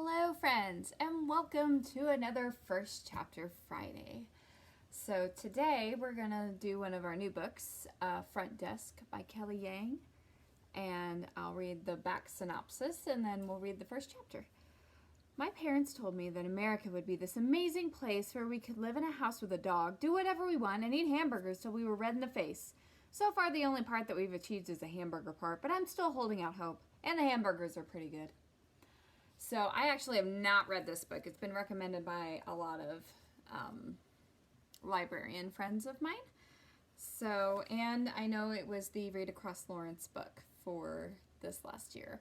Hello, friends, and welcome to another First Chapter Friday. So, today we're going to do one of our new books, Front Desk by Kelly Yang, and I'll read the back synopsis and then we'll read the first chapter. My parents told me that America would be this amazing place where we could live in a house with a dog, do whatever we want, and eat hamburgers till we were red in the face. So far, the only part that we've achieved is the hamburger part, but I'm still holding out hope, and the hamburgers are pretty good. So I actually have not read this book. It's been recommended by a lot of librarian friends of mine. So, and I know it was the Read Across Lawrence book for this last year,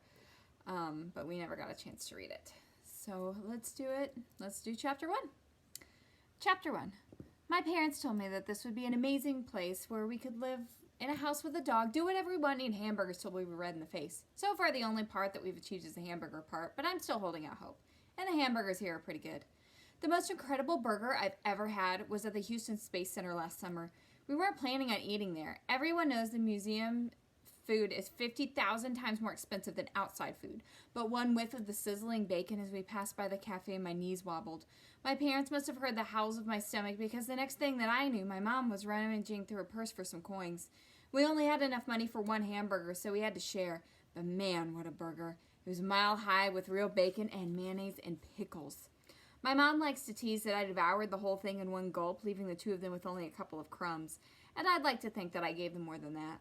but we never got a chance to read it. So let's do it. Let's do chapter 1. Chapter 1. My parents told me that this would be an amazing place where we could live in a house with a dog, do whatever we want, and eat hamburgers till we were red in the face. So far, the only part that we've achieved is the hamburger part, but I'm still holding out hope. And the hamburgers here are pretty good. The most incredible burger I've ever had was at the Houston Space Center last summer. We weren't planning on eating there. Everyone knows the museum food is 50,000 times more expensive than outside food, but one whiff of the sizzling bacon as we passed by the cafe, my knees wobbled. My parents must have heard the howls of my stomach because the next thing that I knew, my mom was rummaging through her purse for some coins. We only had enough money for one hamburger, so we had to share. But man, what a burger. It was mile high with real bacon and mayonnaise and pickles. My mom likes to tease that I devoured the whole thing in one gulp, leaving the two of them with only a couple of crumbs. And I'd like to think that I gave them more than that.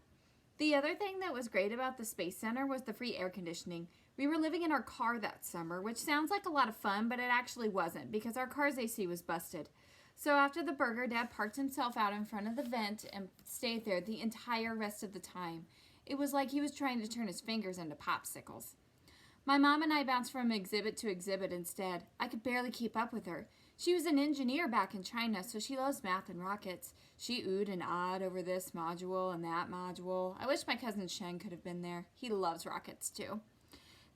The other thing that was great about the Space Center was the free air conditioning. We were living in our car that summer, which sounds like a lot of fun, but it actually wasn't because our car's AC was busted. So after the burger, Dad parked himself out in front of the vent and stayed there the entire rest of the time. It was like he was trying to turn his fingers into popsicles. My mom and I bounced from exhibit to exhibit instead. I could barely keep up with her. She was an engineer back in China, so she loves math and rockets. She oohed and awed over this module and that module. I wish my cousin Shen could have been there. He loves rockets too.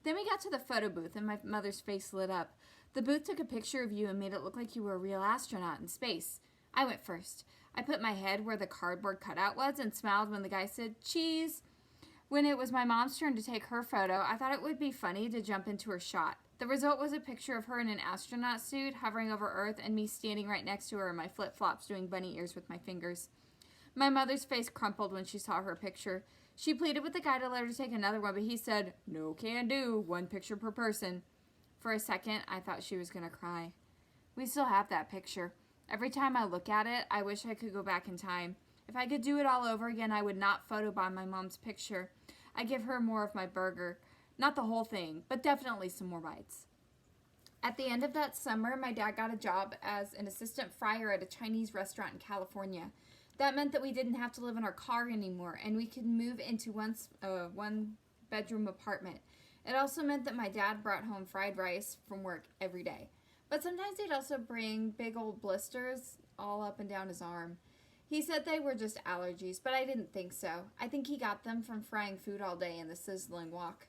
Then we got to the photo booth and my mother's face lit up. The booth took a picture of you and made it look like you were a real astronaut in space. I went first. I put my head where the cardboard cutout was and smiled when the guy said, "Cheese." When it was my mom's turn to take her photo, I thought it would be funny to jump into her shot. The result was a picture of her in an astronaut suit hovering over Earth and me standing right next to her in my flip-flops doing bunny ears with my fingers. My mother's face crumpled when she saw her picture. She pleaded with the guy to let her take another one, but he said, "No can do, one picture per person." For a second, I thought she was going to cry. We still have that picture. Every time I look at it, I wish I could go back in time. If I could do it all over again, I would not photobomb my mom's picture. I'd give her more of my burger. Not the whole thing, but definitely some more bites. At the end of that summer, my dad got a job as an assistant fryer at a Chinese restaurant in California. That meant that we didn't have to live in our car anymore, and we could move into one-bedroom apartment. It also meant that my dad brought home fried rice from work every day. But sometimes he'd also bring big old blisters all up and down his arm. He said they were just allergies, but I didn't think so. I think he got them from frying food all day in the sizzling wok.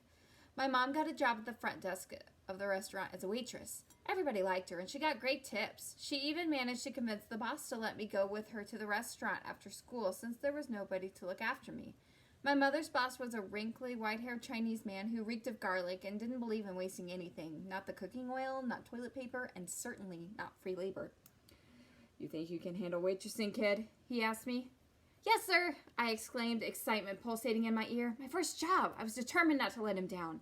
My mom got a job at the front desk of the restaurant as a waitress. Everybody liked her, and she got great tips. She even managed to convince the boss to let me go with her to the restaurant after school since there was nobody to look after me. My mother's boss was a wrinkly, white-haired Chinese man who reeked of garlic and didn't believe in wasting anything. Not the cooking oil, not toilet paper, and certainly not free labor. "You think you can handle waitressing, kid?" he asked me. "Yes, sir," I exclaimed, excitement pulsating in my ear. My first job. I was determined not to let him down.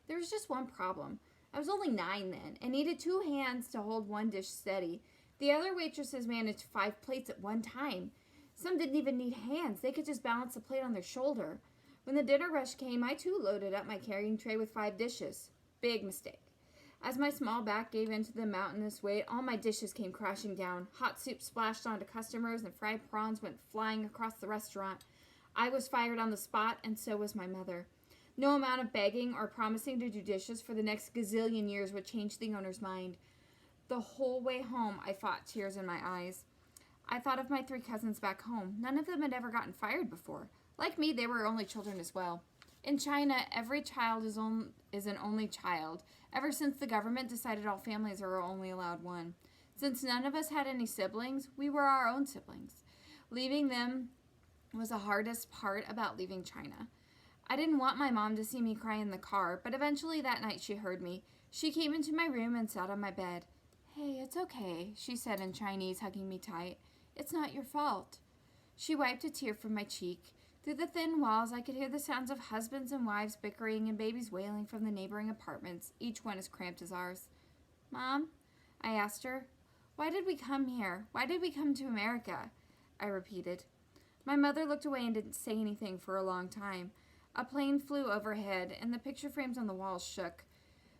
There was just one problem. I was only 9 then and needed 2 hands to hold one dish steady. The other waitresses managed 5 plates at one time. Some didn't even need hands. They could just balance the plate on their shoulder. When the dinner rush came, I too loaded up my carrying tray with 5 dishes. Big mistake. As my small back gave into the mountainous weight, all my dishes came crashing down. Hot soup splashed onto customers and fried prawns went flying across the restaurant. I was fired on the spot, and so was my mother. No amount of begging or promising to do dishes for the next gazillion years would change the owner's mind. The whole way home, I fought tears in my eyes. I thought of my 3 cousins back home. None of them had ever gotten fired before. Like me, they were only children as well. In China, every child is an only child, ever since the government decided all families are only allowed one. Since none of us had any siblings, we were our own siblings. Leaving them was the hardest part about leaving China. I didn't want my mom to see me cry in the car, but eventually that night she heard me. She came into my room and sat on my bed. "Hey, it's okay," she said in Chinese, hugging me tight. "It's not your fault." She wiped a tear from my cheek. Through the thin walls, I could hear the sounds of husbands and wives bickering and babies wailing from the neighboring apartments, each one as cramped as ours. "Mom," I asked her, "why did we come here? Why did we come to America?" I repeated. My mother looked away and didn't say anything for a long time. A plane flew overhead, and the picture frames on the walls shook.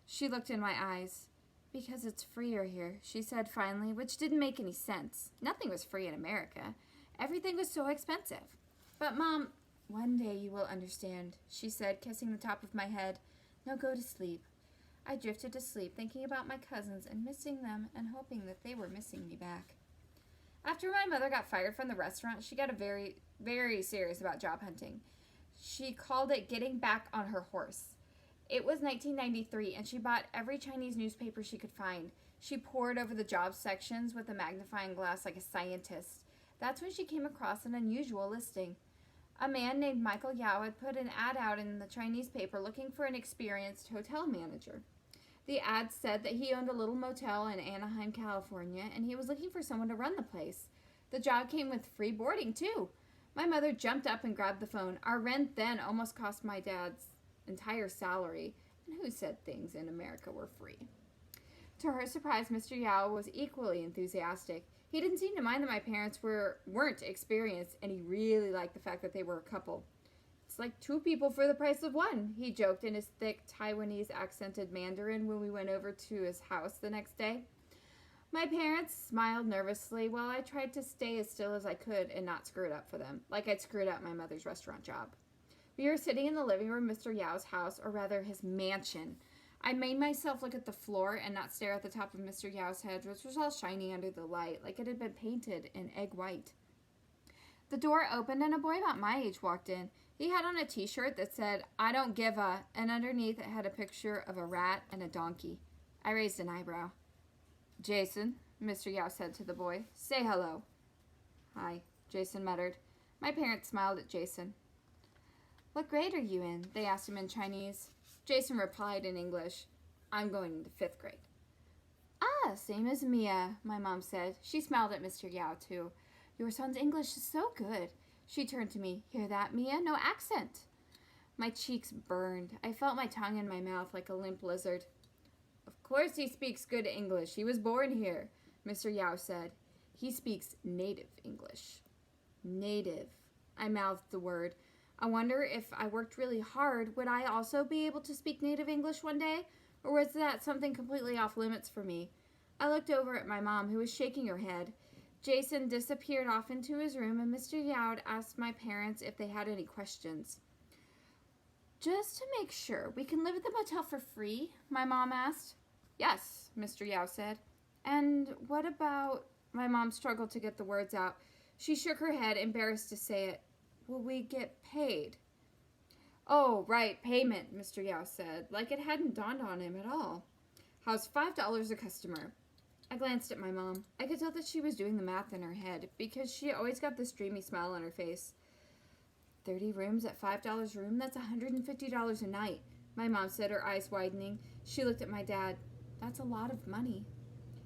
She looked in my eyes. "Because it's freer here," she said finally, which didn't make any sense. Nothing was free in America. Everything was so expensive. "But, Mom, one day you will understand," she said, kissing the top of my head. "Now go to sleep." I drifted to sleep, thinking about my cousins and missing them and hoping that they were missing me back. After my mother got fired from the restaurant, she got very, very serious about job hunting. She called it getting back on her horse. It was 1993, and she bought every Chinese newspaper she could find. She pored over the job sections with a magnifying glass like a scientist. That's when she came across an unusual listing. A man named Michael Yao had put an ad out in the Chinese paper looking for an experienced hotel manager. The ad said that he owned a little motel in Anaheim, California, and he was looking for someone to run the place. The job came with free boarding, too. My mother jumped up and grabbed the phone. Our rent then almost cost my dad's entire salary, and who said things in America were free? To her surprise, Mr. Yao was equally enthusiastic. He didn't seem to mind that my parents weren't experienced, and he really liked the fact that they were a couple. "It's like two people for the price of one," he joked in his thick Taiwanese accented Mandarin when we went over to his house the next day. My parents smiled nervously while I tried to stay as still as I could and not screw it up for them, like I'd screwed up my mother's restaurant job. We were sitting in the living room of Mr. Yao's house, or rather his mansion. I made myself look at the floor and not stare at the top of Mr. Yao's head, which was all shiny under the light, like it had been painted in egg white. The door opened and a boy about my age walked in. He had on a t-shirt that said, "I don't give a," and underneath it had a picture of a rat and a donkey. I raised an eyebrow. "Jason," Mr. Yao said to the boy, "say hello." "Hi," Jason muttered. My parents smiled at Jason. "What grade are you in?" they asked him in Chinese. Jason replied in English, "I'm going into 5th grade." "Ah, same as Mia," my mom said. She smiled at Mr. Yao, too. "Your son's English is so good." She turned to me. "Hear that, Mia? No accent." My cheeks burned. I felt my tongue in my mouth like a limp lizard. "Of course he speaks good English. He was born here," Mr. Yao said. "He speaks native English." Native. I mouthed the word. I wonder if I worked really hard, would I also be able to speak native English one day? Or was that something completely off limits for me? I looked over at my mom, who was shaking her head. Jason disappeared off into his room, and Mr. Yao asked my parents if they had any questions. "Just to make sure, we can live at the motel for free?" my mom asked. "Yes," Mr. Yao said. "And what about—" My mom struggled to get the words out. She shook her head, embarrassed to say it. "Will we get paid?" "Oh, right, payment," Mr. Yao said, like it hadn't dawned on him at all. "How's $5 a customer?" I glanced at my mom. I could tell that she was doing the math in her head, because she always got this dreamy smile on her face. 30 rooms at $5 a room? That's $150 a night, my mom said, her eyes widening. She looked at my dad. "That's a lot of money."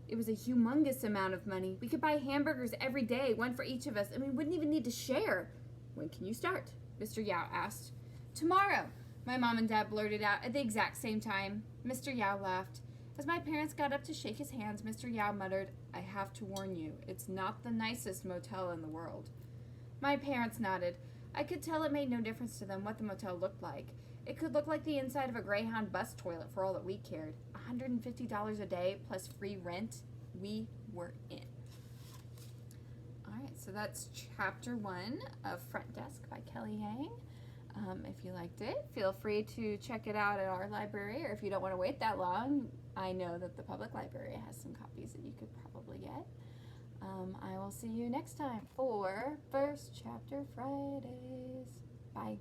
It was a humongous amount of money. We could buy hamburgers every day, one for each of us, and we wouldn't even need to share. "When can you start?" Mr. Yao asked. "Tomorrow," my mom and dad blurted out at the exact same time. Mr. Yao laughed. As my parents got up to shake his hands, Mr. Yao muttered, "I have to warn you, it's not the nicest motel in the world." My parents nodded. I could tell it made no difference to them what the motel looked like. It could look like the inside of a Greyhound bus toilet for all that we cared. $150 a day plus free rent. We were in. Alright, so that's chapter 1 of Front Desk by Kelly Yang. If you liked it, feel free to check it out at our library, or if you don't want to wait that long, I know that the public library has some copies that you could probably get. I will see you next time for First Chapter Fridays. Bye.